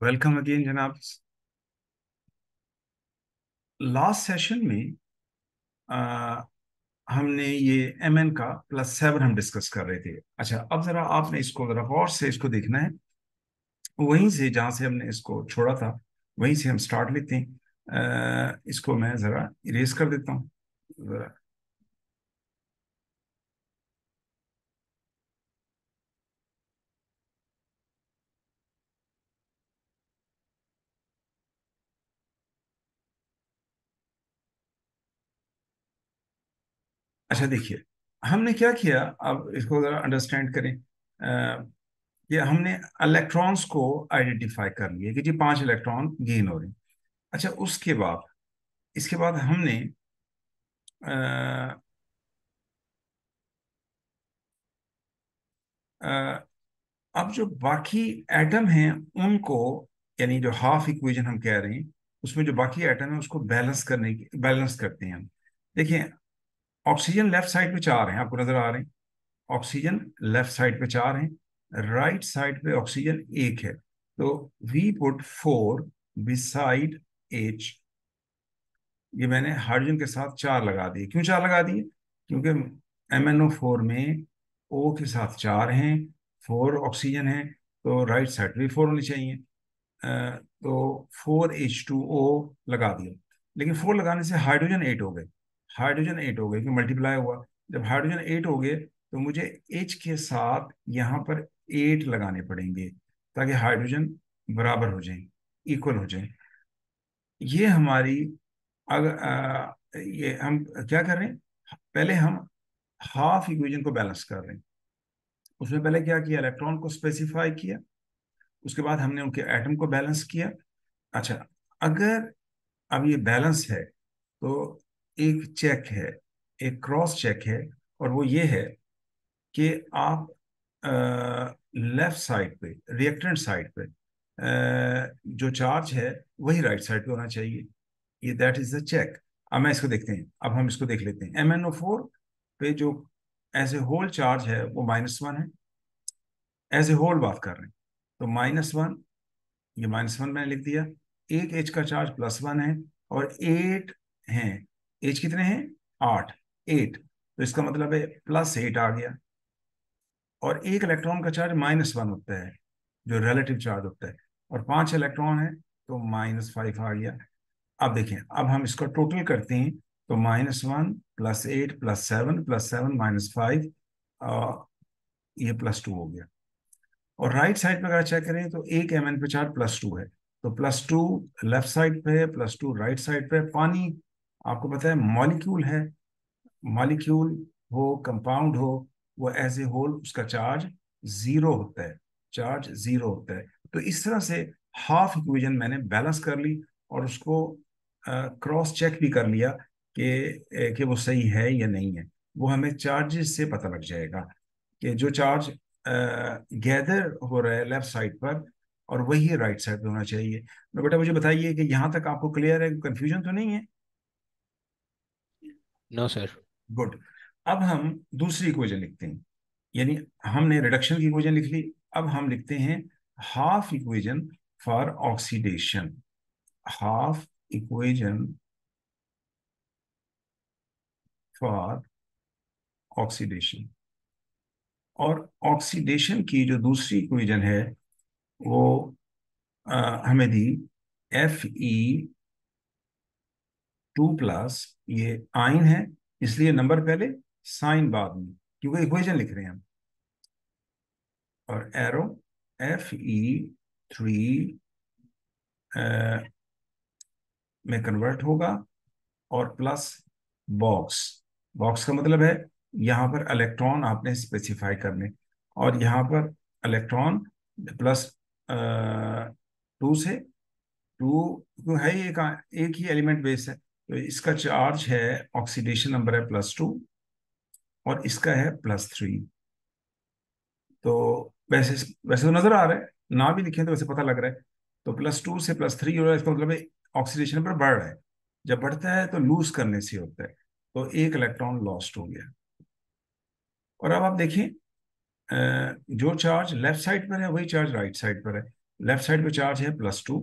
Welcome again जनाब। Last session में आ, हमने ये एम एन का +7 हम डिस्कस कर रहे थे। अच्छा, अब जरा आपने इसको जरा गौर से इसको देखना है। वहीं से जहाँ से हमने इसको छोड़ा था वहीं से हम स्टार्ट लेते हैं। इसको मैं जरा इरेज कर देता हूँ जरा। अच्छा देखिए, हमने क्या किया, अब इसको जरा अंडरस्टैंड करें। कि हमने इलेक्ट्रॉन्स को आइडेंटिफाई कर लिए कि जी 5 इलेक्ट्रॉन गेन हो रहे हैं। अच्छा, उसके बाद इसके बाद हमने अ, अब जो बाकी एटम हैं उनको, यानी जो हाफ इक्वेशन हम कह रहे हैं, उसमें जो बाकी एटम है उसको बैलेंस करते हैं हम। देखिए, ऑक्सीजन लेफ्ट साइड पे 4 हैं, आपको नजर आ रहे हैं। ऑक्सीजन लेफ्ट साइड पे 4 हैं, राइट साइड पे ऑक्सीजन एक है। तो वी पुट 4 बिसाइड एच। ये मैंने हाइड्रोजन के साथ 4 लगा दिए। क्यों 4 लगा दिए? क्योंकि MnO4 में O के साथ 4 हैं, 4 ऑक्सीजन है, तो राइट साइड भी 4 होनी चाहिए। तो 4H2O लगा दिया। लेकिन 4 लगाने से हाइड्रोजन 8 हो गए कि मल्टीप्लाई हुआ। जब हाइड्रोजन 8 हो गए तो मुझे H के साथ यहाँ पर 8 लगाने पड़ेंगे ताकि हाइड्रोजन बराबर हो जाए, इक्वल हो जाए। ये हमारी, अगर ये हम क्या कर रहे हैं, पहले हम हाफ इक्वेशन को बैलेंस कर रहे हैं। उसमें पहले क्या किया, इलेक्ट्रॉन को स्पेसिफाई किया, उसके बाद हमने उनके एटम को बैलेंस किया। अच्छा, अगर अब ये बैलेंस है तो एक चेक है, एक क्रॉस चेक है, और वो ये है कि आप लेफ्ट साइड पे, रिएक्टेंट साइड पे जो चार्ज है वही राइट साइड पे होना चाहिए। ये दैट इज द चेक। अब मैं इसको देखते हैं, अब हम इसको देख लेते हैं। MnO4 पे जो एज ए होल चार्ज है वो -1 है। एज ए होल बात कर रहे हैं तो -1, ये -1 मैंने लिख दिया। एक एच का चार्ज +1 है, और 8 हैं। एच कितने हैं? 8। 8, तो इसका मतलब है +8 आ गया। और एक इलेक्ट्रॉन का चार्ज -1 होता है, जो रिलेटिव चार्ज होता है, और 5 इलेक्ट्रॉन है तो -5 आ गया। अब देखें, अब हम इसका टोटल करते हैं तो -1 +8 +7 -5, ये +2 हो गया। और राइट साइड पे अगर चेक करें तो एक Mn पे चार्ज +2 है, तो +2 लेफ्ट साइड पे है, +2 राइट साइड पे है। पानी आपको पता है मॉलिक्यूल है, मॉलिक्यूल हो कंपाउंड हो, वो एज ए होल उसका चार्ज जीरो होता है, चार्ज जीरो होता है। तो इस तरह से हाफ इक्वेशन मैंने बैलेंस कर ली, और उसको क्रॉस चेक भी कर लिया कि वो सही है या नहीं है। वो हमें चार्जेस से पता लग जाएगा कि जो चार्ज गैदर हो रहा है लेफ्ट साइड पर, और वही राइट साइड पे होना चाहिए। तो बेटा मुझे बताइए कि यहाँ तक आपको क्लियर है, कंफ्यूजन तो नहीं है? No sir. गुड। अब हम दूसरी इक्वेशन लिखते हैं, यानी हमने रिडक्शन की इक्वेशन लिख ली। अब हम लिखते हैं half equation for oxidation. Half equation for oxidation. और ऑक्सीडेशन की जो दूसरी इक्वेशन है वो हमें दी Fe2+, ये आइन है इसलिए नंबर पहले, साइन बाद में, क्योंकि इक्वेशन लिख रहे हैं हम। और एरो Fe3 में कन्वर्ट होगा, और प्लस बॉक्स। बॉक्स का मतलब है यहाँ पर इलेक्ट्रॉन आपने स्पेसिफाई करने, और यहाँ पर इलेक्ट्रॉन +2 से, टू तो है ही, एक ही एलिमेंट बेस है, तो इसका चार्ज है, ऑक्सीडेशन नंबर है +2, और इसका है +3। तो वैसे वैसे तो नजर आ रहा है, ना भी लिखें तो वैसे पता लग रहा है। तो +2 से +3 हो रहा है, इसका मतलब है ऑक्सीडेशन पर बढ़ रहा है। जब बढ़ता है तो लूज करने से होता है, तो एक इलेक्ट्रॉन लॉस्ट हो गया। और अब आप देखें, जो चार्ज लेफ्ट साइड पर है वही चार्ज राइट साइड पर है। लेफ्ट साइड पे चार्ज है +2,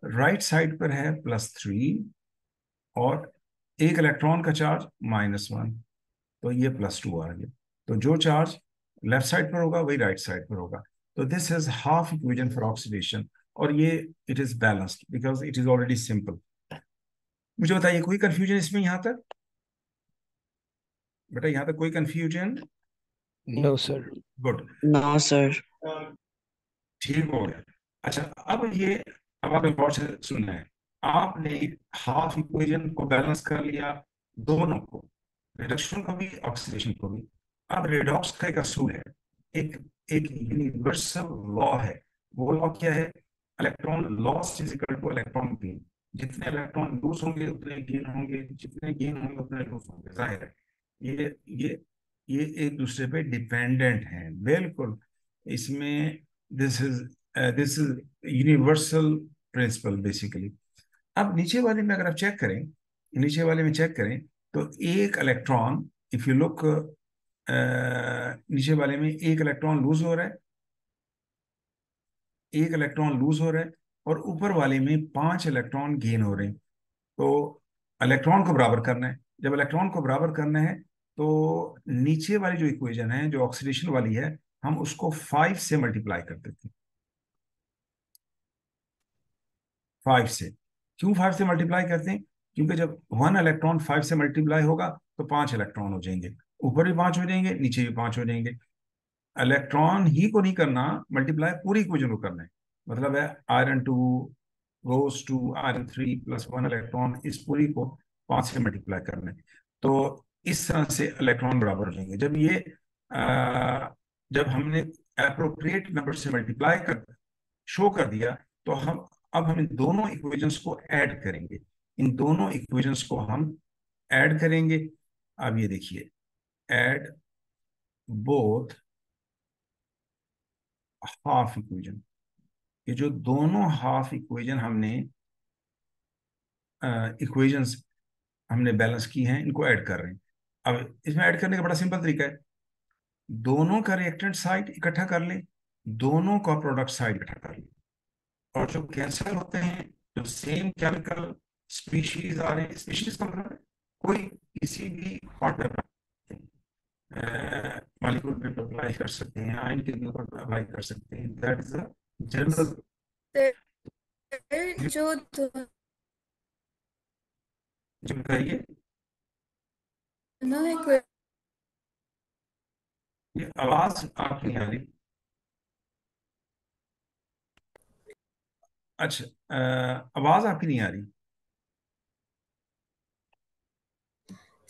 राइट साइड पर है +3, और एक इलेक्ट्रॉन का चार्ज -1, तो ये +2 आ गया। तो जो चार्ज लेफ्ट साइड पर होगा वही राइट साइड पर होगा। तो this is half equation for oxidation, और ये it is balanced because it is already simple. मुझे बताइए कोई कंफ्यूजन इसमें यहां तक? बेटा यहां तक कोई confusion? No sir. Good. No sir. ठीक हो गया। अच्छा, अब आपने गौर से सुनना है। आपने हाफ इक्वेशन को बैलेंस कर लिया, दोनों को, रिडक्शन को भी ऑक्सीडेशन को भी। अब रेडॉक्स का एक असूल है, एक एक यूनिवर्सल लॉ है। वो लॉ क्या है? Electron loss is equal two electron gain. जितने इलेक्ट्रॉन लूज होंगे उतने गेन होंगे, जितने गेन होंगे उतने लूज होंगे। जाहिर है ये ये ये एक दूसरे पे डिपेंडेंट हैं बिल्कुल। इसमें this is universal principle basically. अब नीचे वाले में अगर आप चेक करें, नीचे वाले में चेक करें, तो एक इलेक्ट्रॉन, इफ यू लुक, नीचे वाले में एक इलेक्ट्रॉन लूज हो रहा है, एक इलेक्ट्रॉन लूज हो रहा है, और ऊपर वाले में 5 इलेक्ट्रॉन गेन हो रहे हैं। तो इलेक्ट्रॉन को बराबर करना है। जब इलेक्ट्रॉन को बराबर करना है तो नीचे वाली जो इक्वेशन है, जो ऑक्सीडेशन वाली है, हम उसको 5 से मल्टीप्लाई कर देते हैं। 5 से। क्यों 5 से मल्टीप्लाई करते हैं? क्योंकि जब 1 इलेक्ट्रॉन 5 से मल्टीप्लाई होगा तो 5 इलेक्ट्रॉन हो जाएंगे, ऊपर भी 5 हो जाएंगे, नीचे भी 5 हो जाएंगे। इलेक्ट्रॉन ही को नहीं करना मल्टीप्लाई, पूरी इक्वेशन को करना है। मतलब है iron 2 goes to iron 3 +1 electron, इस पूरी को 5 से मल्टीप्लाई करना है। तो इस तरह से इलेक्ट्रॉन बराबर हो जाएंगे। जब हमने अप्रोप्रिएट नंबर से मल्टीप्लाई कर शो कर दिया, तो हम इन दोनों इक्वेशंस को ऐड करेंगे। इन दोनों इक्वेशंस को हम ऐड करेंगे। अब ये देखिए, ऐड बोथ हाफ इक्वेशन। ये जो दोनों हाफ इक्वेशन इक्वेशंस हमने बैलेंस की हैं, इनको ऐड कर रहे हैं। अब इसमें ऐड करने का बड़ा सिंपल तरीका है। दोनों का रिएक्टेंट साइड इकट्ठा कर लें, दोनों का प्रोडक्ट साइड इकट्ठा कर लें, और जो कैंसल होते हैं, जो सेम केमिकल स्पीशीज आ रहे हैं, स्पीशीज का मतलब है कोई किसी भी पार्ट मॉलिक्यूल पे अप्लाई कर सकते हैं, आयन के ऊपर अप्लाई कर सकते हैं। That is a general. Sir, जो जो बताइए, दोनों इक्वेशन ये आवाज आपकी नहीं आ रही। अच्छा, आवाज आपकी नहीं आ रही।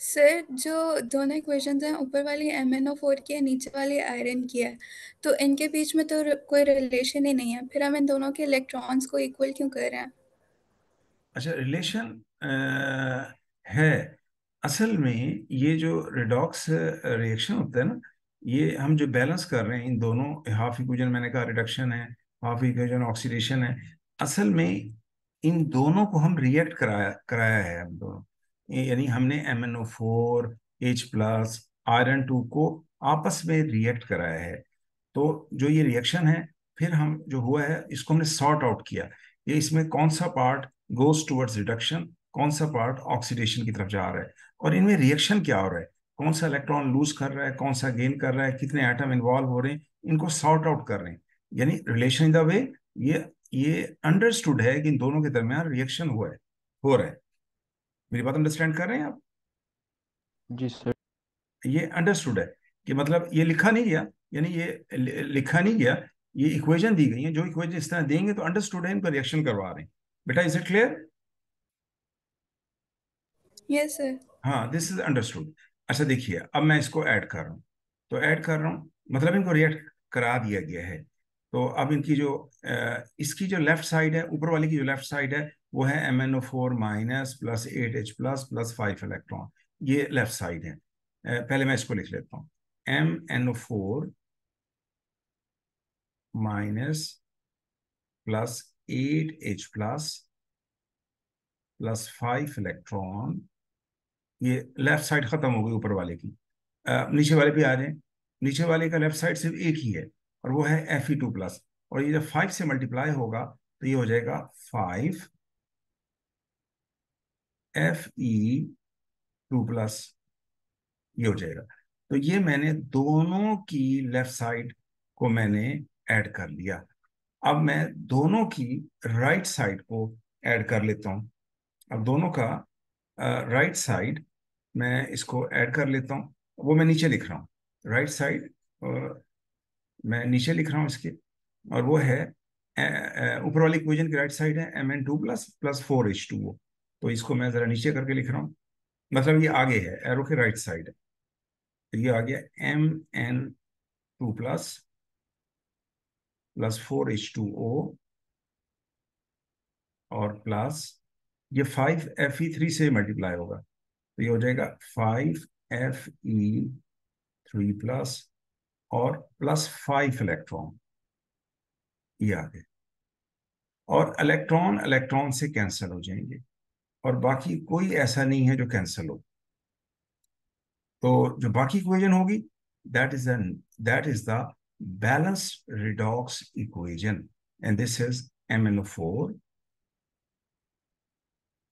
सर, जो दोनों इक्वेशंस हैं, ऊपर वाली MnO4 की है, नीचे वाली आयरन की है, तो इनके बीच में तो कोई रिलेशन ही नहीं है, फिर हम इन दोनों के इलेक्ट्रॉन्स को इक्वल क्यों कर रहे हैं? अच्छा, रिलेशन है। असल में ये जो रिडॉक्स रिएक्शन होता है ना, ये हम जो बैलेंस कर रहे हैं इन दोनों, हाफ इक्वेशन मैंने कहा रिडक्शन है, हाफ इक्वेशन ऑक्सीडेशन है। असल में इन दोनों को हम रिएक्ट कराया कराया है, हम दोनों, यानी हमने MnO4H+ आयरन 2 को आपस में रिएक्ट कराया है। तो जो ये रिएक्शन है, फिर हम जो हुआ है इसको हमने सॉर्ट आउट किया। ये इसमें कौन सा पार्ट गोज टुवर्ड्स रिडक्शन, कौन सा पार्ट ऑक्सीडेशन की तरफ जा रहा है, और इनमें रिएक्शन क्या हो रहा है, कौन सा इलेक्ट्रॉन लूज कर रहा है, कौन सा गेन कर रहा है, कितने एटम इन्वॉल्व हो रहे हैं, इनको सॉर्ट आउट कर रहे हैं। यानी रिलेशन इन द वे, ये ये अंडरस्टूड है कि इन दोनों के दरमियान रिएक्शन हुआ है, हो रहा है। मेरी बात अंडरस्टैंड कर रहे हैं आप? जी सर। ये अंडरस्टूड है कि मतलब ये लिखा नहीं गया, यानी ये लिखा नहीं गया, ये इक्वेशन दी गई है। जो इक्वेशन इस तरह देंगे तो अंडरस्टूड है, इनका रिएक्शन करवा रहे हैं। बेटा is it clear? Yes sir. हाँ, दिस इज अंडरस्टूड। अच्छा देखिए, अब मैं इसको ऐड कर रहा हूँ। तो ऐड कर रहा हूँ मतलब इनको रिएक्ट करा दिया गया है। तो अब इनकी जो इसकी जो लेफ्ट साइड है, ऊपर वाली की जो लेफ्ट साइड है, वो है MnO4- +8H++5 इलेक्ट्रॉन। ये लेफ्ट साइड है। पहले मैं इसको लिख लेता हूँ। MnO4- +8H++5 electron. ये लेफ्ट साइड खत्म हो गई ऊपर वाले की। नीचे वाले पे आ जाए। नीचे वाले का लेफ्ट साइड सिर्फ एक ही है, और वो है Fe2+। और ये जब 5 से मल्टीप्लाई होगा तो ये हो जाएगा 5 Fe 2+, ये हो जाएगा। तो ये मैंने दोनों की लेफ्ट साइड को मैंने ऐड कर लिया। अब मैं दोनों की राइट साइड को ऐड कर लेता हूँ। अब दोनों का राइट साइड मैं इसको ऐड कर लेता हूँ। वो मैं नीचे लिख रहा हूँ, राइट साइड मैं नीचे लिख रहा हूँ इसके, और वो है ऊपर वाली इक्वेशन की राइट साइड है Mn2++4H2O। तो इसको मैं जरा नीचे करके लिख रहा हूँ, मतलब ये आगे है, एरो के राइट साइड है। तो ये आ गया Mn2++4H2O और प्लस ये 5Fe3 से मल्टीप्लाई होगा, तो ये हो जाएगा 5Fe3+ और +5 इलेक्ट्रॉन, ये आ गए। और इलेक्ट्रॉन इलेक्ट्रॉन से कैंसिल हो जाएंगे, और बाकी कोई ऐसा नहीं है जो कैंसिल हो। तो जो बाकी इक्वेशन होगी that is the balanced redox equation, and this is MnO4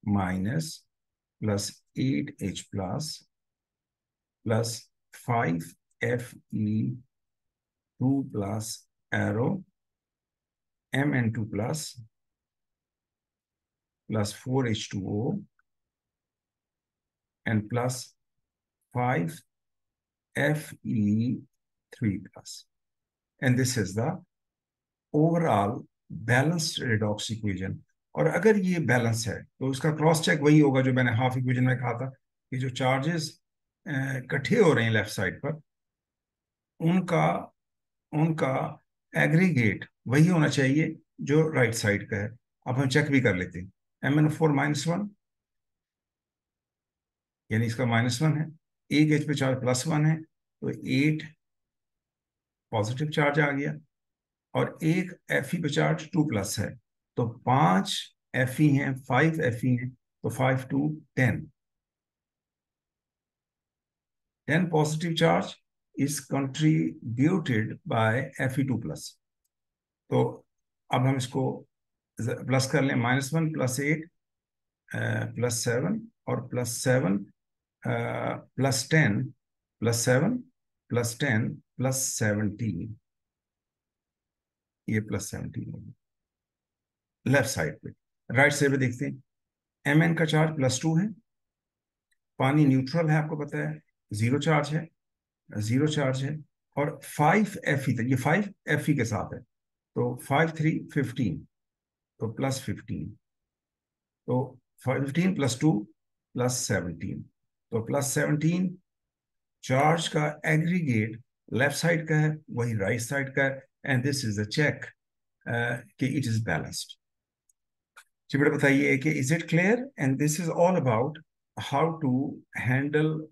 minus plus 8H plus 5Fe2 plus arrow Mn2 plus 4H2O and plus 5Fe3 plus, and this is the overall balanced redox equation। और अगर ये balance है तो उसका cross check वही होगा जो मैंने हाफ इक्वेशन में कहा था, कि जो चार्जेस इकट्ठे हो रहे हैं लेफ्ट साइड पर, उनका उनका एग्रीगेट वही होना चाहिए जो राइट साइड का है। अब हम चेक भी कर लेते हैं। MnO4-1, यानी इसका -1 है, एक एच पे चार्ज +1 है, तो 8 पॉजिटिव चार्ज आ गया, और एक Fe पे चार्ज 2+ है, तो 5 Fe हैं, 5 Fe हैं, तो 5 to 10, 10 positive charge is contributed by Fe2+। तो अब हम इसको प्लस कर लें, -1 +8 +7 और +7 +10 +7 +10 +17, ये +17 होगी लेफ्ट साइड पे। राइट साइड पे देखते हैं, Mn का चार्ज +2 है, पानी न्यूट्रल है, आपको पता है, जीरो चार्ज है, जीरो चार्ज है, और 5 Fe तक, ये 5 Fe के साथ है, तो 5 3 15, तो +15, तो 15 +2 +17, तो +17 चार्ज का एग्रीगेट लेफ्ट साइड का है, वही राइट साइड का है, and this is the check कि इट इज बैलेंस्ड। जी बेटा बताइए कि is it clear, and this is all about how to handle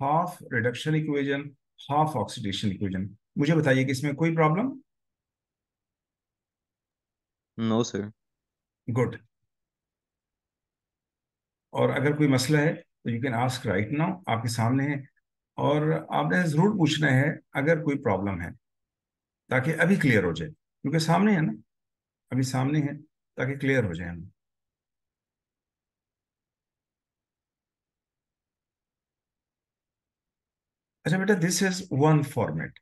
half reduction equation, half oxidation equation. मुझे बताइए कि इसमें कोई प्रॉब्लम? No, sir. गुड। और अगर कोई मसला है तो you can ask right now, आपके सामने है, और आपने जरूर पूछना है अगर कोई प्रॉब्लम है, ताकि अभी क्लियर हो जाए, क्योंकि सामने है ना, अभी सामने है, ताकि क्लियर हो जाए हम। अच्छा बेटा, दिस इज वन फॉर्मेट,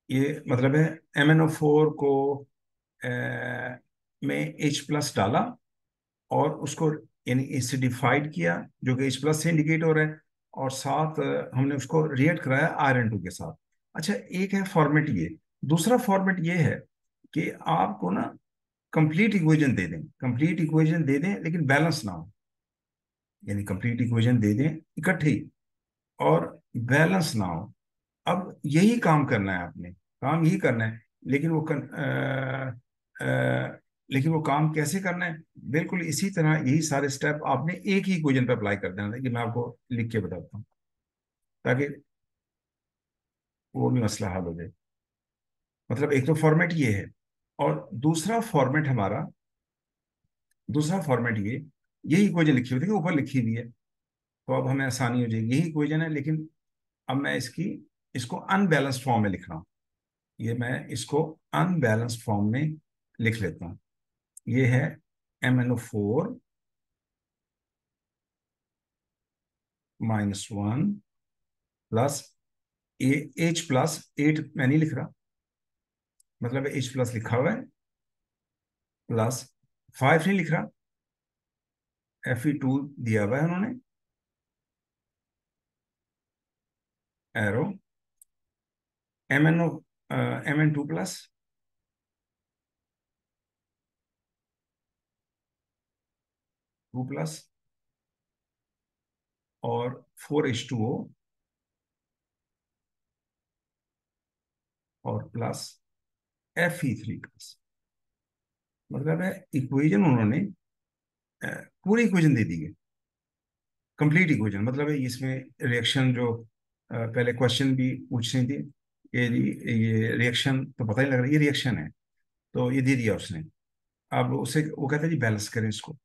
ये मतलब है MnO4 को अ, में H+ डाला, और उसको यानी एसिडिफाइड किया, जो कि H+ से इंडिकेट हो रहा है, और साथ हमने उसको रिएक्ट कराया आयरन 2 के साथ। अच्छा, एक है फॉर्मेट ये, दूसरा फॉर्मेट ये है कि आपको ना कंप्लीट इक्वेशन दे दें, कंप्लीट इक्वेशन दे दें लेकिन बैलेंस ना हो, यानी कंप्लीट इक्वेशन दे दें इकट्ठे ही, और बैलेंस ना हो। अब यही काम करना है आपने, काम यही करना है, लेकिन लेकिन वो काम कैसे करना है? बिल्कुल इसी तरह यही सारे स्टेप आपने एक ही इक्वेशन पे अप्लाई कर देना है, कि मैं आपको लिख के बताता हूँ, ताकि वो भी मसला हल हो जाए। मतलब एक तो फॉर्मेट ये है, और दूसरा फॉर्मेट ये, यही इक्वेशन लिखी हुई, देखिए ऊपर लिखी हुई है, तो अब हमें आसानी हो जाएगी, यही इक्वेशन है, लेकिन अब मैं इसको अनबैलेंस्ड फॉर्म में लिख रहा हूँ। ये मैं इसको अनबैलेंस्ड फॉर्म में लिख लेता हूँ। ये है MnO4 -1 प्लस H+8 मैं नहीं लिख रहा, मतलब H+ लिखा हुआ है, प्लस 5 नहीं लिख रहा, Fe2 दिया हुआ है उन्होंने, एरो, Mn2 प्लस 2 प्लस और 4H2O और प्लस Fe3+। मतलब है इक्वेशन उन्होंने पूरी इक्वेशन दे दी है, कंप्लीट इक्वेशन। मतलब है इसमें रिएक्शन जो पहले क्वेश्चन भी पूछ रही थी, ये रिएक्शन तो पता ही लग रहा है ये रिएक्शन है, तो ये दे दिया उसने। अब उसे वो कहता है जी बैलेंस करें इसको।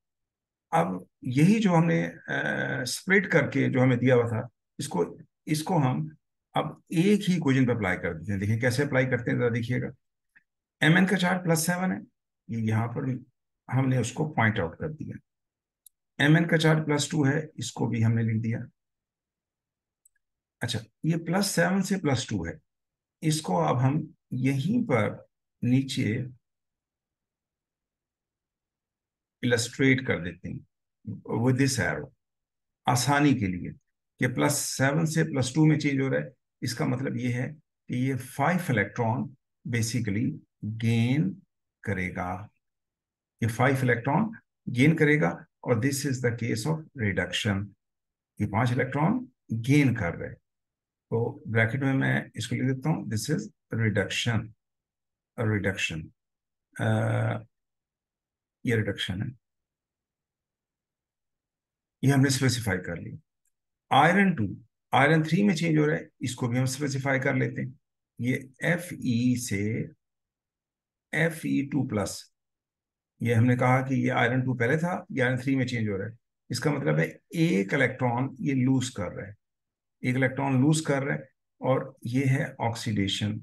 अब यही जो हमने स्प्लिट करके जो हमें दिया हुआ था, इसको इसको हम अब एक ही इक्वेशन पे अप्लाई कर देते हैं। देखिए कैसे अप्लाई करते हैं, जरा देखिएगा। Mn का चार्ज +7 है, ये यहाँ पर भी हमने उसको पॉइंट आउट कर दिया। Mn का चार्ज +2 है, इसको भी हमने लिख दिया। अच्छा, ये +7 से +2 है, इसको अब हम यहीं पर नीचे इलस्ट्रेट कर देते हैं विद दिस एरो, आसानी के लिए, कि +7 से +2 में चेंज हो रहा है। इसका मतलब ये है कि ये 5 इलेक्ट्रॉन बेसिकली गेन करेगा, ये 5 इलेक्ट्रॉन गेन करेगा। और this is the case of reduction, ये 5 इलेक्ट्रॉन गेन कर रहे हैं। तो ब्रैकेट में मैं इसको लिख देता हूं, दिस इज रिडक्शन, रिडक्शन, ये रिडक्शन है, ये हमने स्पेसिफाई कर लिया। आयरन 2 आयरन 3 में चेंज हो रहा है, इसको भी हम स्पेसिफाई कर लेते हैं। ये Fe से Fe2+, ये हमने कहा कि ये आयरन 2 पहले था, ये आयरन 3 में चेंज हो रहा है। इसका मतलब है एक इलेक्ट्रॉन ये लूज कर रहा है, एक इलेक्ट्रॉन लूज कर रहा है, और ये है ऑक्सीडेशन,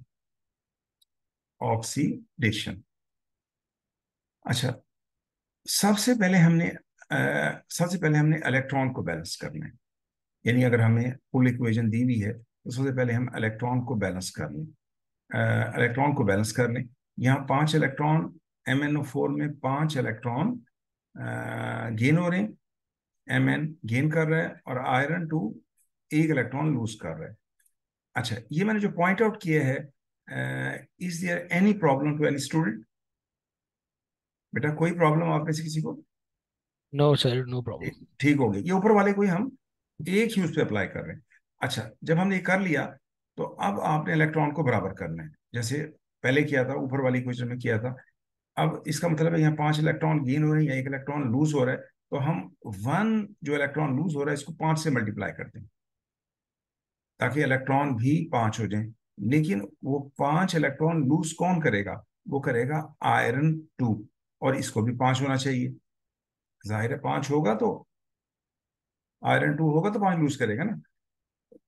ऑक्सीडेशन। अच्छा, सबसे पहले हमने इलेक्ट्रॉन को बैलेंस करना है। यानी अगर हमें फुल इक्वेशन दी हुई है तो सबसे पहले हम इलेक्ट्रॉन को बैलेंस कर लें, इलेक्ट्रॉन को बैलेंस कर लें। यहाँ 5 इलेक्ट्रॉन, MnO4 में 5 इलेक्ट्रॉन गेन हो रहे हैं, Mn गेन कर रहा है, और आयरन 2 एक इलेक्ट्रॉन लूज कर रहा है। अच्छा, ये मैंने जो पॉइंट आउट किया है, is there any problem to any student? बेटा कोई प्रॉब्लम आप में से किसी को? No sir, no problem. ठीक हो गई, ये ऊपर वाले को ही हम एक ही उस पर अप्लाई कर रहे हैं। अच्छा, जब हमने ये कर लिया तो अब आपने इलेक्ट्रॉन को बराबर करना है, जैसे पहले किया था, ऊपर वाली क्वेश्चन में किया था। अब इसका मतलब है यहाँ 5 इलेक्ट्रॉन गेन हो रहे हैं या एक इलेक्ट्रॉन लूज हो रहा है, तो हम 1 जो इलेक्ट्रॉन लूज हो रहा है इसको 5 से मल्टीप्लाई करते हैं, ताकि इलेक्ट्रॉन भी 5 हो जाए। लेकिन वो 5 इलेक्ट्रॉन लूज कौन करेगा? वो करेगा आयरन 2, और इसको भी 5 होना चाहिए। जाहिर है 5 होगा तो आयरन 2 होगा तो 5 लूज करेगा ना।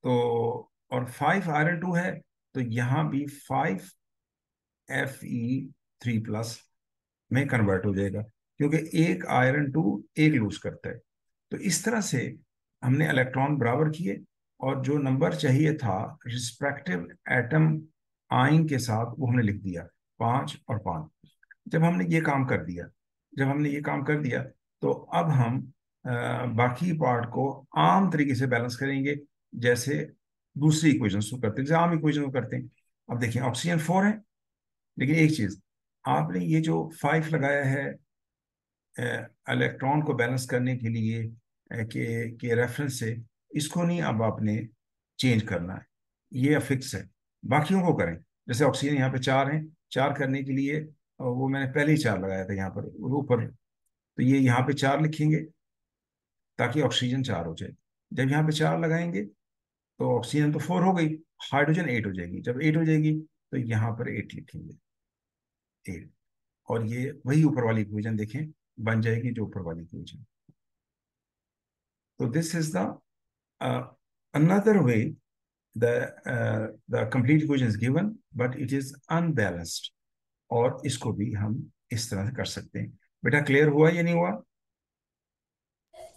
तो और 5 आयरन 2 है, तो यहाँ भी 5 Fe3+ में कन्वर्ट हो जाएगा, क्योंकि एक आयरन 2 एक लूज करता है। तो इस तरह से हमने इलेक्ट्रॉन बराबर किए, और जो नंबर चाहिए था रिस्पेक्टिव एटम आइन के साथ वो हमने लिख दिया, 5 और 5। जब हमने ये काम कर दिया जब हमने ये काम कर दिया तो अब हम बाकी पार्ट को आम तरीके से बैलेंस करेंगे, जैसे दूसरी इक्वेशन को करते हैं, जैसे आम इक्वेशन को करते हैं। अब देखिए ऑक्सीजन 4 है, लेकिन एक चीज, आपने ये जो 5 लगाया है इलेक्ट्रॉन को बैलेंस करने के लिए के रेफरेंस से, इसको नहीं अब आपने चेंज करना है, ये फिक्स है। बाकियों को करें, जैसे ऑक्सीजन यहाँ पे 4 है, 4 करने के लिए वो मैंने पहले ही 4 लगाया था यहाँ पर ऊपर, तो ये यहाँ पे 4 लिखेंगे ताकि ऑक्सीजन 4 हो जाए। जब यहाँ पे 4 लगाएंगे तो ऑक्सीजन तो 4 हो गई, हाइड्रोजन 8 हो जाएगी। जब 8 हो जाएगी तो यहाँ पर 8 लिखेंगे, 8। और ये वही ऊपर वाली इक्वेशन देखें, बन जाएगी जो ऊपर वाली इक्वेशन। तो this is the another way the complete equation is given but it is unbalanced, और इसको भी हम इस तरह से कर सकते हैं। बेटा क्लियर हुआ या नहीं हुआ?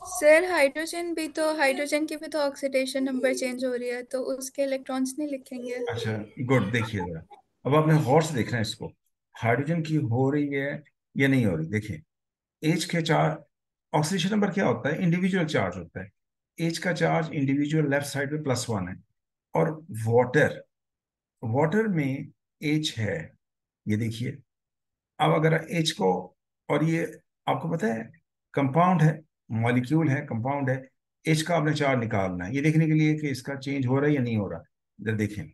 सर हाइड्रोजन की भी तो ऑक्सीडेशन नंबर चेंज हो रही है, तो उसके इलेक्ट्रॉन्स नहीं लिखेंगे? अच्छा गुड, देखिए जरा, अब आपने गौर से देखना है इसको, हाइड्रोजन की हो रही है या नहीं हो रही। देखिए एच के चार्ज, ऑक्सीडेशन नंबर क्या होता है? इंडिविजुअल चार्ज होता है। एच का चार्ज इंडिविजुअल लेफ्ट साइड पे +1 है, और वाटर, वाटर में एच है, ये देखिए। अब अगर एच को, और ये आपको पता है कंपाउंड है, मॉलिक्यूल है, कंपाउंड है, एच का आपने चार्ज निकालना है, ये देखने के लिए कि इसका चेंज हो रहा है या नहीं हो रहा। इधर देखें,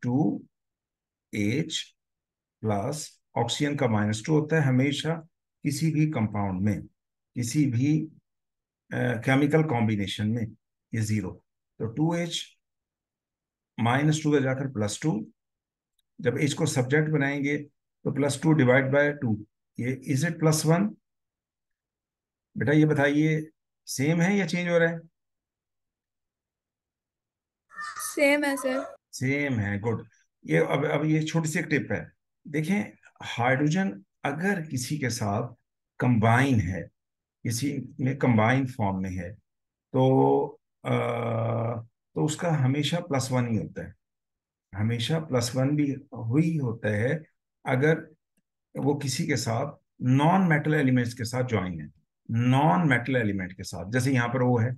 2H प्लस, ऑक्सीजन का -2 होता है हमेशा किसी भी कंपाउंड में, किसी भी केमिकल कॉम्बिनेशन में, ये 0। तो 2H -2 का जाकर +2, जब H को सब्जेक्ट बनाएंगे तो +2 डिवाइड बाय 2, ये इज इट +1? बेटा ये बताइए, सेम है या चेंज हो रहा है? सेम है सर। सेम है, गुड। ये अब ये छोटी सी एक टिप है, देखें, हाइड्रोजन अगर किसी के साथ कंबाइन है, किसी में कंबाइन फॉर्म में है, तो तो उसका हमेशा +1 ही होता है, हमेशा +1 भी हुई होता है अगर वो किसी के साथ नॉन मेटल एलिमेंट्स के साथ ज्वाइन है। नॉन मेटल एलिमेंट के साथ, जैसे यहाँ पर वो है,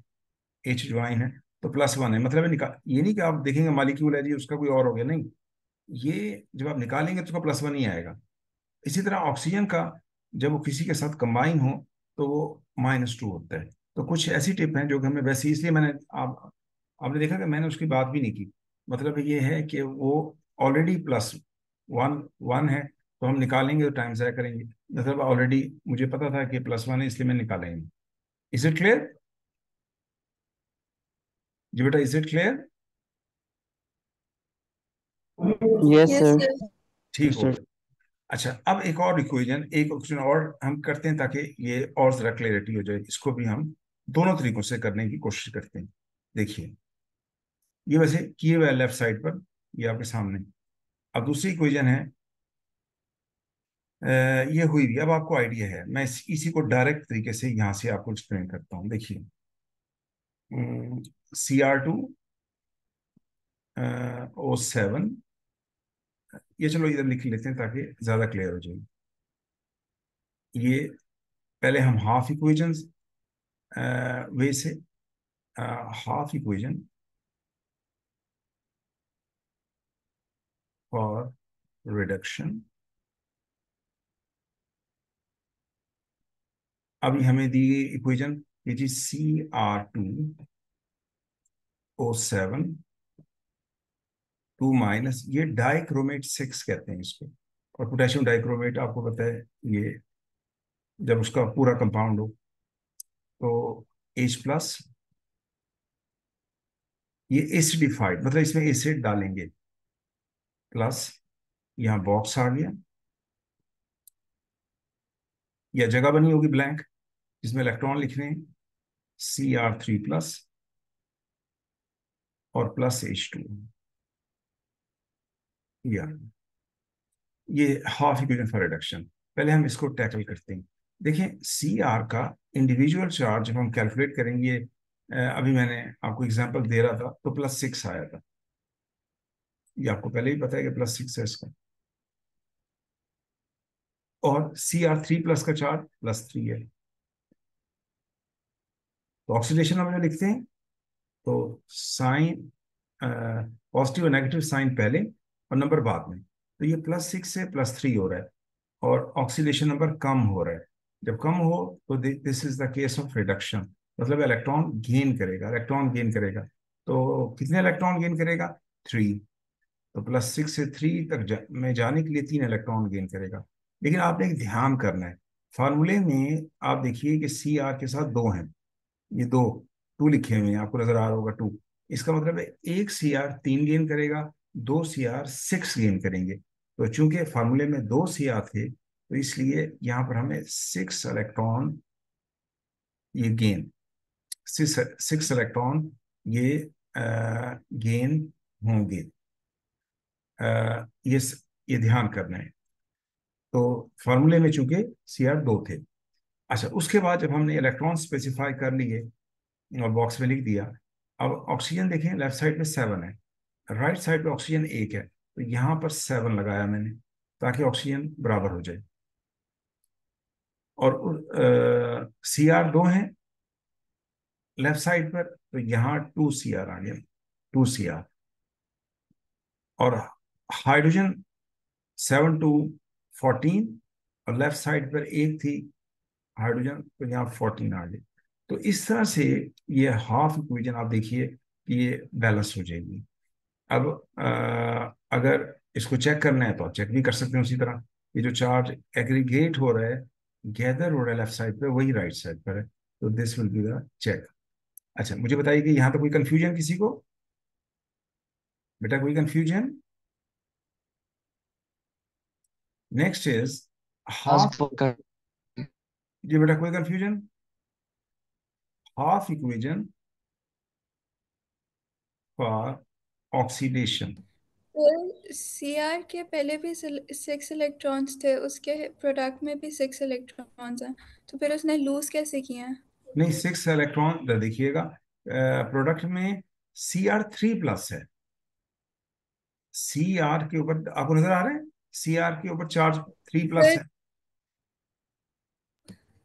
एच ज्वाइन है, तो +1 है, मतलब ये नहीं कि आप देखेंगे मालिक्यूल है जी उसका कोई और हो गया, नहीं, ये जब आप निकालेंगे तो उसका +1 ही आएगा। इसी तरह ऑक्सीजन का जब वो किसी के साथ कंबाइन हो तो वो -2 होता है। तो कुछ ऐसी टिप हैं जो कि हमें वैसे, इसलिए मैंने, आपने देखा कि मैंने उसकी बात भी नहीं की। मतलब ये है कि वो ऑलरेडी +1 1 है, तो हम निकालेंगे तो टाइम ज़ाया करेंगे। मतलब ऑलरेडी मुझे पता था कि +1 है, इसलिए मैं निकालेंगे। इज इट क्लियर जी बेटा, is it clear? Yes yes sir. Sir. ठीक यस हो सर। गया। अच्छा, अब एक क्वेश्चन और हम करते हैं ताकि ये और जरा क्लियरिटी हो जाए, इसको भी हम दोनों तरीकों से करने की कोशिश करते हैं। देखिए, ये वैसे किए हुए लेफ्ट साइड पर, ये आपके सामने। अब दूसरी इक्वेशन है, ये हुई भी, अब आपको आइडिया है, मैं इसी को डायरेक्ट तरीके से यहाँ से आपको एक्सप्लेन करता हूँ। देखिए, Cr2O7, ये चलो इधर लिख लेते हैं ताकि ज्यादा क्लियर हो जाए। ये पहले हम हाफ इक्वेशंस वे से, हाफ इक्वेशन फॉर रिडक्शन। अभी हमें दी गई इक्वेशन विच इज Cr2O7 2 ये डाइक्रोमेट 6 कहते हैं इसको। और पोटेशियम डाइक्रोमेट आपको पता है, ये जब उसका पूरा कंपाउंड हो तो H+, ये एसिडिफाइड, मतलब इसमें एसिड डालेंगे, प्लस यहाँ बॉक्स आ गया, या जगह बनी होगी ब्लैंक जिसमें इलेक्ट्रॉन लिखने हैं, Cr3+ और +H2, या ये हाफ इक्वेशन फॉर रिडक्शन। पहले हम इसको टैकल करते हैं। देखें, Cr का इंडिविजुअल चार्ज जब हम कैलकुलेट करेंगे, अभी मैंने आपको एग्जांपल दे रहा था तो +6 आया था, ये आपको पहले ही पता है कि +6 है इसका। और Cr3+ का चार्ज +3 है। तो ऑक्सीडेशन हम जो लिखते हैं, तो साइन, पॉजिटिव और नेगेटिव साइन पहले और नंबर बाद में, तो ये +6 से +3 हो रहा है, और ऑक्सीडेशन नंबर कम हो रहा है। जब कम हो तो this is the case of reduction, मतलब इलेक्ट्रॉन गेन करेगा, इलेक्ट्रॉन गेन करेगा। तो कितने इलेक्ट्रॉन गेन करेगा? 3। तो +6 से 3 तक में जाने के लिए 3 इलेक्ट्रॉन गेन करेगा। लेकिन आपने एक ध्यान करना है, फार्मूले में आप देखिए कि Cr के साथ 2 हैं, ये 2, 2 लिखे हुए हैं, आपको नजर आ रहा होगा 2। इसका मतलब है एक Cr 3 गेन करेगा, 2 Cr 6 गेन करेंगे। तो चूंकि फार्मूले में 2 Cr थे, तो इसलिए यहाँ पर हमें 6 इलेक्ट्रॉन ये गेन, 6 इलेक्ट्रॉन ये गेन होंगे। ये ये ध्यान करना है। तो फॉर्मूले में चूंकि Cr 2 थे। अच्छा, उसके बाद जब हमने इलेक्ट्रॉन स्पेसिफाई कर लिए और बॉक्स में लिख दिया, अब ऑक्सीजन देखें लेफ्ट साइड पे 7 है, राइट साइड पे ऑक्सीजन 1 है, तो यहाँ पर 7 लगाया मैंने ताकि ऑक्सीजन बराबर हो जाए। और Cr 2 है लेफ्ट साइड पर, तो यहाँ 2 Cr आ गया, 2 Cr। और हाइड्रोजन 7 to 14, और लेफ्ट साइड पर एक थी हाइड्रोजन, तो यहाँ 14 आ गई। तो इस तरह से ये हाफ इक्वेशन आप देखिए कि ये बैलेंस हो जाएगी। अब अगर इसको चेक करना है तो आप चेक भी कर सकते हैं उसी तरह। ये जो चार्ज एग्रीगेट हो रहा है, गैदर हो रहा है लेफ्ट साइड पे, वही राइट साइड पर है, तो this will be the check. अच्छा, मुझे बताइए कि यहाँ पे कोई कंफ्यूजन किसी को? बेटा कोई कंफ्यूजन? Next is half. पक्का। जी बेटा, कोई confusion? Half equation for oxidation. और Cr के पहले भी 6 इलेक्ट्रॉन्स थे, उसके प्रोडक्ट में भी 6 इलेक्ट्रॉन्स हैं, तो फिर उसने लूज कैसे किए हैं? नहीं, 6 इलेक्ट्रॉन देखिएगा, प्रोडक्ट में Cr 3+ है। Cr के ऊपर आपको नजर आ रहा है, Cr के ऊपर चार्ज 3+ फिर है।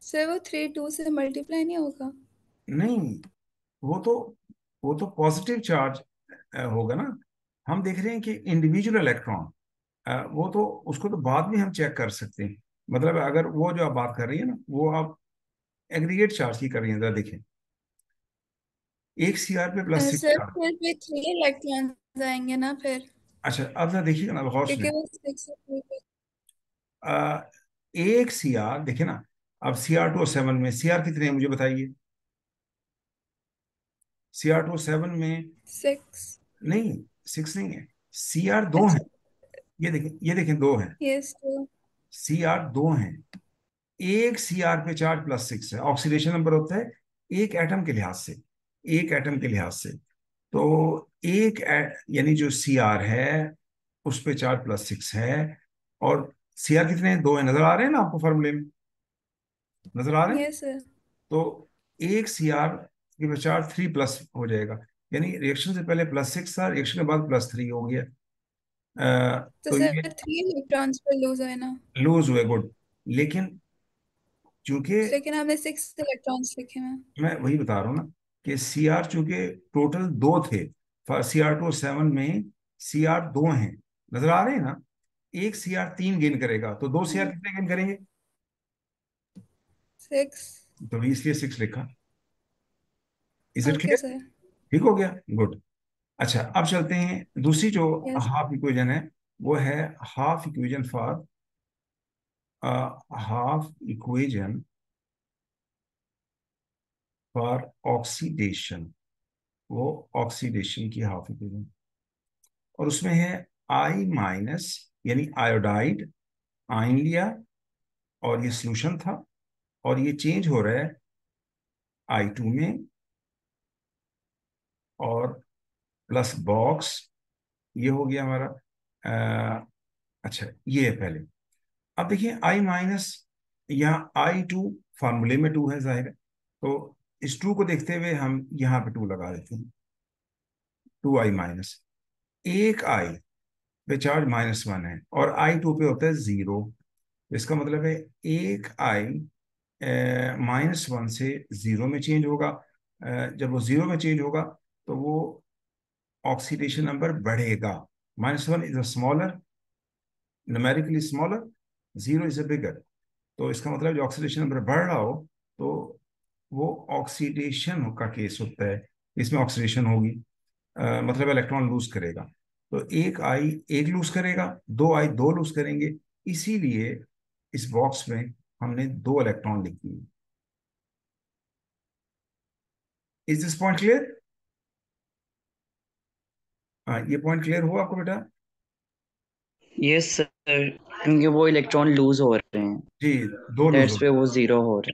सर वो 3 2 से मल्टीप्लाई नहीं होगा? नहीं, वो तो पॉजिटिव चार्ज होगा ना। हम देख रहे हैं कि इंडिविजुअल इलेक्ट्रॉन, वो तो उसको तो बाद में हम चेक कर सकते हैं। मतलब अगर वो जो आप बात कर रही है ना, वो आप एग्रीगेट चार्ज की कर रही है, जरा देखें। एक Cr पे +6 सर चार्ज। फिर भी 3 इलेक्ट्रॉन्स आएंगे ना फिर, अच्छा, अब जरा देखिएगा ना, गौर क्योंकि सुने। वो 6 आ, एक Cr देखिए ना, अब Cr 2 7 में Cr कितने हैं मुझे बताइए? Cr 2 7 में 6। नहीं, 6 नहीं है, Cr 2 है। अच्छा, ये देखें 2 है, यस तो Cr 2 है। एक Cr पे चार्ज +6 है, ऑक्सीडेशन नंबर होता है एक एटम के लिहाज से, एक एटम के लिहाज से। तो यानी जो Cr है उस पे चार्ज +6 है। और Cr कितने हैं? 2 है, नजर आ रहे हैं ना आपको फॉर्मूले में? नजर आ रहे हैं? Yes sir. तो एक Cr की पे चार्ज 3+ हो जाएगा, यानी रिएक्शन से पहले +6 था, रिएक्शन के बाद +3 हो गया। तो तो सर ये 3 इलेक्ट्रॉन्स पर लूज हुए ना, लूज हुए, गुड। लेकिन चूंकि लेकिन आपने 6 इलेक्ट्रॉन्स लिखे हैं। मैं वही बता रहा हूँ ना कि Cr चूंकि टोटल 2 थे, Cr 2 7 में Cr 2 हैं, नजर आ रहे हैं ना। एक Cr 3 गेन करेगा, तो 2 Cr कितने गेन करेंगे? 6। तो इसलिए 6 लिखा। Is it okay clear? Sir. ठीक हो गया, गुड। अच्छा, अब चलते हैं दूसरी जो यस। हाफ इक्वेशन है, वो है half equation for half equation for oxidation. वो ऑक्सीडेशन की हाफ इक्वेशन, और उसमें है I- यानी आयोडाइड, आयन लिया, और ये सोल्यूशन था, और ये चेंज हो रहा है I2 में, और प्लस बॉक्स, ये हो गया हमारा। अच्छा, ये है पहले। अब देखिए I-, यहाँ I2 फार्मूले में 2 है, जाहिर है। तो इस 2 को देखते हुए हम यहाँ पे 2 लगा देते हैं, 2I-। एक I पे चार्ज -1 है, और I2 पे होता है 0। इसका मतलब है एक I -1 से 0 में चेंज होगा। जब वो 0 में चेंज होगा तो वो ऑक्सीडेशन नंबर बढ़ेगा। -1 is a smaller, numerically smaller, 0 is a bigger. तो इसका मतलब जो ऑक्सीडेशन नंबर बढ़ रहा हो, तो वो ऑक्सीडेशन का केस होता है, इसमें ऑक्सीडेशन होगी। मतलब इलेक्ट्रॉन लूज करेगा। तो एक आई एक लूज करेगा, 2 आई 2 लूज करेंगे। इसीलिए इस बॉक्स में हमने 2 इलेक्ट्रॉन लिख दिए। Is this point clear? ये पॉइंट क्लियर हुआ आपको बेटा? यस सर, क्योंकि वो इलेक्ट्रॉन लूज हो रहे हैं, जी, 2 लूज हो दैट्स पे वो जीरो हो रहे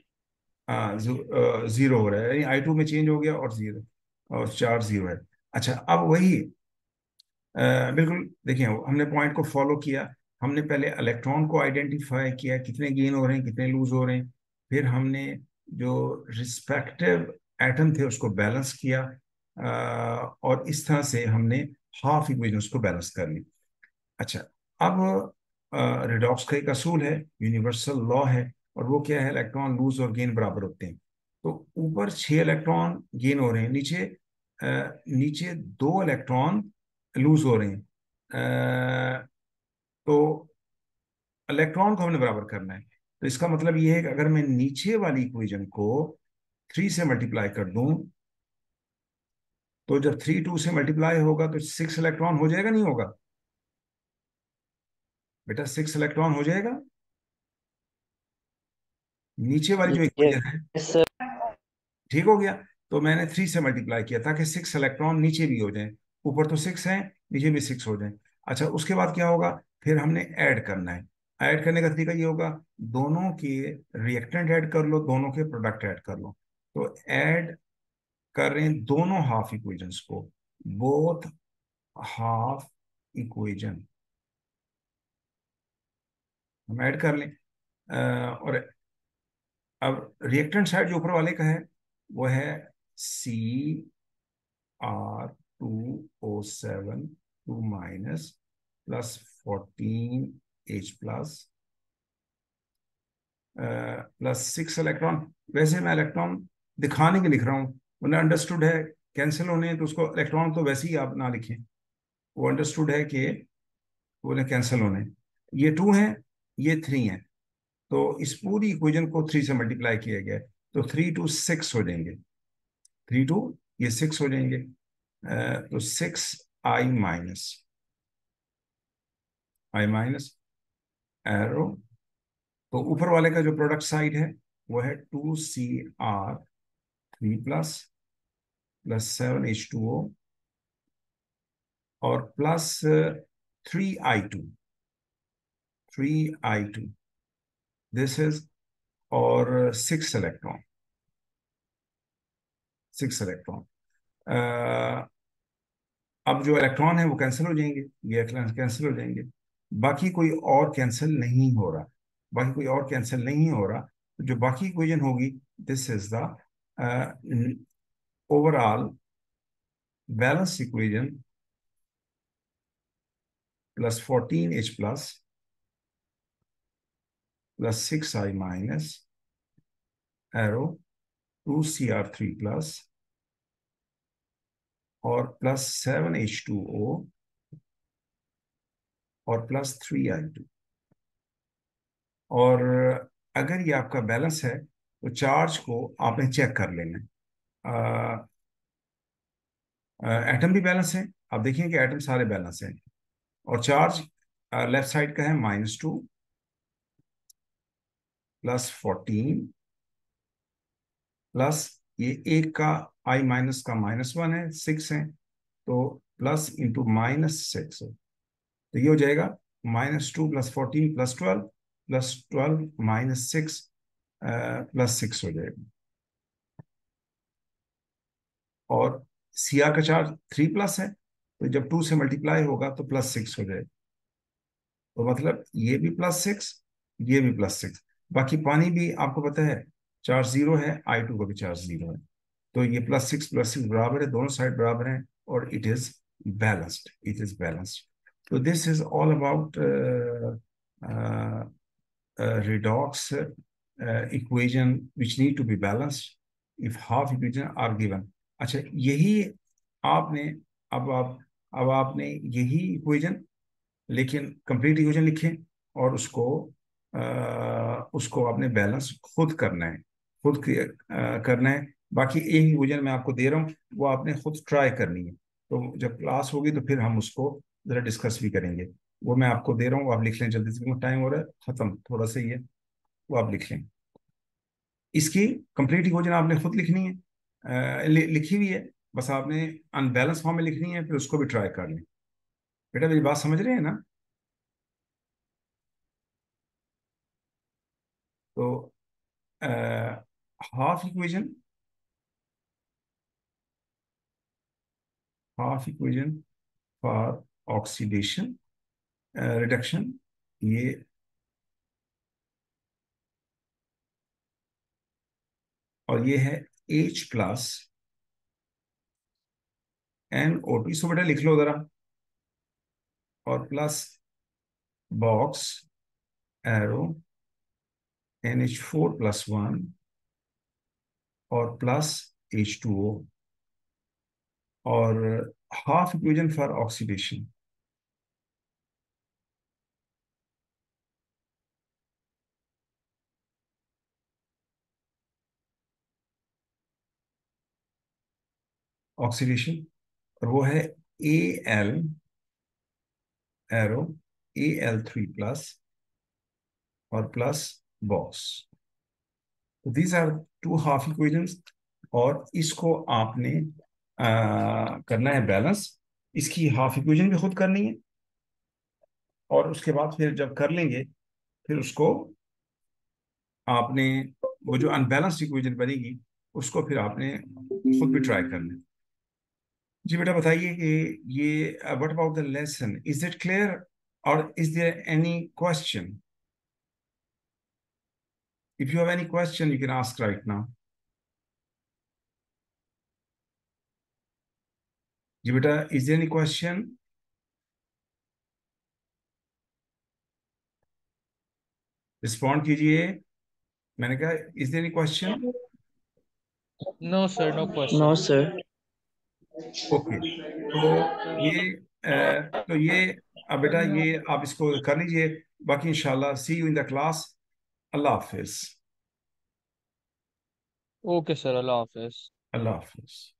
0 हो रहा है, यानी I2 में चेंज हो गया और 0, और चार्ज 0 है। अच्छा, अब वही बिल्कुल देखिए, हमने पॉइंट को फॉलो किया। हमने पहले इलेक्ट्रॉन को आइडेंटिफाई किया, कितने गेन हो रहे हैं, कितने लूज हो रहे हैं। फिर हमने जो रिस्पेक्टिव एटम थे उसको बैलेंस किया, और इस तरह से हमने हाफ इक्वेशंस को बैलेंस कर ली। अच्छा, अब रिडॉक्स का एक असूल है, यूनिवर्सल लॉ है, और वो क्या है, इलेक्ट्रॉन लूज और गेन बराबर होते हैं। तो ऊपर 6 इलेक्ट्रॉन गेन हो रहे हैं, नीचे नीचे 2 इलेक्ट्रॉन लूज हो रहे हैं। तो इलेक्ट्रॉन को हमने बराबर करना है। तो इसका मतलब ये है कि अगर मैं नीचे वाली इक्वेशन को 3 से मल्टीप्लाई कर दूं, तो जब 3 2 से मल्टीप्लाई होगा तो 6 इलेक्ट्रॉन हो जाएगा, नहीं होगा बेटा? 6 इलेक्ट्रॉन हो जाएगा। नीचे वाली जो इक्वेशन है, यस सर। ठीक हो गया। तो मैंने 3 से मल्टीप्लाई किया ताकि 6 इलेक्ट्रॉन नीचे भी हो जाए। ऊपर तो 6 है, नीचे भी 6 हो जाए। अच्छा, उसके बाद क्या होगा? फिर हमने ऐड करना है। ऐड करने का तरीका ये होगा, दोनों के रिएक्टेंट ऐड कर लो, दोनों के प्रोडक्ट ऐड कर लो। तो ऐड कर रहे हैं दोनों हाफ इक्वेशंस को, बोथ हाफ इक्वेशन हम ऐड कर लें। और अब रिएक्टेंट साइड जो ऊपर वाले का है वो है Cr2O7 2 plus 14H plus 6 electron. वैसे मैं इलेक्ट्रॉन दिखाने के लिख रहा हूँ, उन्हें अंडरस्टूड है कैंसिल होने हैं, तो उसको इलेक्ट्रॉन तो वैसे ही आप ना लिखें। वो अंडरस्टूड है कि वो कैंसिल होने हैं। ये 2 है, ये 3 है। तो इस पूरी इक्वेशन को 3 से मल्टीप्लाई किया गया है, तो 3 2 6 हो जाएंगे। 3 2 ये 6 हो जाएंगे। तो 6I माइनस एरो। तो ऊपर वाले का जो प्रोडक्ट साइड है वो है 2Cr3 प्लस 7H2O और plus 3I2। 3I2 this is, और 6 इलेक्ट्रॉन। 6 इलेक्ट्रॉन। अब जो इलेक्ट्रॉन है वो कैंसिल हो जाएंगे, ये कैंसिल हो जाएंगे। बाकी कोई और कैंसिल नहीं हो रहा। बाकी कोई और कैंसिल नहीं हो रहा। तो जो बाकी इक्वेशन होगी, this is the overall balance equation, plus 14H plus 6I minus arrow 2Cr3 और प्लस 7H2O और प्लस 3I2। और अगर ये आपका बैलेंस है तो चार्ज को आपने चेक कर लेना है। एटम भी बैलेंस है, आप देखिए कि एटम सारे बैलेंस हैं। और चार्ज लेफ्ट साइड का है -2 प्लस 14 प्लस ये एक का I माइनस का -1 है, 6 है, तो प्लस इंटू -6 है। तो ये हो जाएगा -2 प्लस 14 प्लस 12 प्लस 12 -6 प्लस 6 हो जाएगा। और Cr का चार्ज 3 प्लस है, तो जब 2 से मल्टीप्लाई होगा तो +6 हो जाएगा। तो मतलब ये भी +6, ये भी +6। बाकी पानी भी आपको पता है चार्ज 0 है, I2 का भी चार्ज 0 है। तो ये +6 बराबर है, दोनों साइड बराबर हैं, और it is balanced, it is balanced. तो this is all about redox equation which need to be balanced if half equation are given। अच्छा, यही आपने, अब आपने यही इक्वेशन, लेकिन कंप्लीट इक्वेशन लिखें, और उसको आपने बैलेंस खुद करना है, खुद करना है। बाकी एक इक्वेशन मैं आपको दे रहा हूँ, वो आपने खुद ट्राई करनी है। तो जब क्लास होगी तो फिर हम उसको जरा डिस्कस भी करेंगे। वो मैं आपको दे रहा हूँ, आप लिख लें जल्दी से, टाइम हो रहा है खत्म, थोड़ा सा ही है, वो आप लिख लें। इसकी कंप्लीट इक्वेशन आपने खुद लिखनी है, लिखी हुई है, बस आपने अनबैलेंस फॉर्म में लिखनी है, फिर उसको भी ट्राई कर लें। बेटा मेरी बात समझ रहे हैं ना? तो half equation, half equation for oxidation reduction, ये और ये है H प्लस NO2, इसको बेटा लिख लो जरा, और प्लस बॉक्स एरो NH4+1 और प्लस H2O, और half equation for oxidation. Oxidation, और वो है Al एरो Al3+ और प्लस बॉक्स। तो these are two half equations, और इसको आपने करना है बैलेंस। इसकी हाफ इक्वेशन भी खुद करनी है, और उसके बाद फिर जब कर लेंगे फिर उसको आपने, वो जो अनबैलेंस्ड इक्वेशन बनेगी उसको फिर आपने खुद भी ट्राई करना है। जी बेटा बताइए कि ये what about the lesson, is it clear और is there any question? If you have any question you can ask right now. जी बेटा, is there any question? Respond कीजिए। मैंने कहा is there any question? No, sir, no No, question. sir. Okay, तो ये अब बेटा ये आप इसको कर लीजिए, बाकी इंशाल्लाह see you in the class. अल्लाह हाफिज। Okay, sir. Allah Hafiz. अल्लाह हाफिज।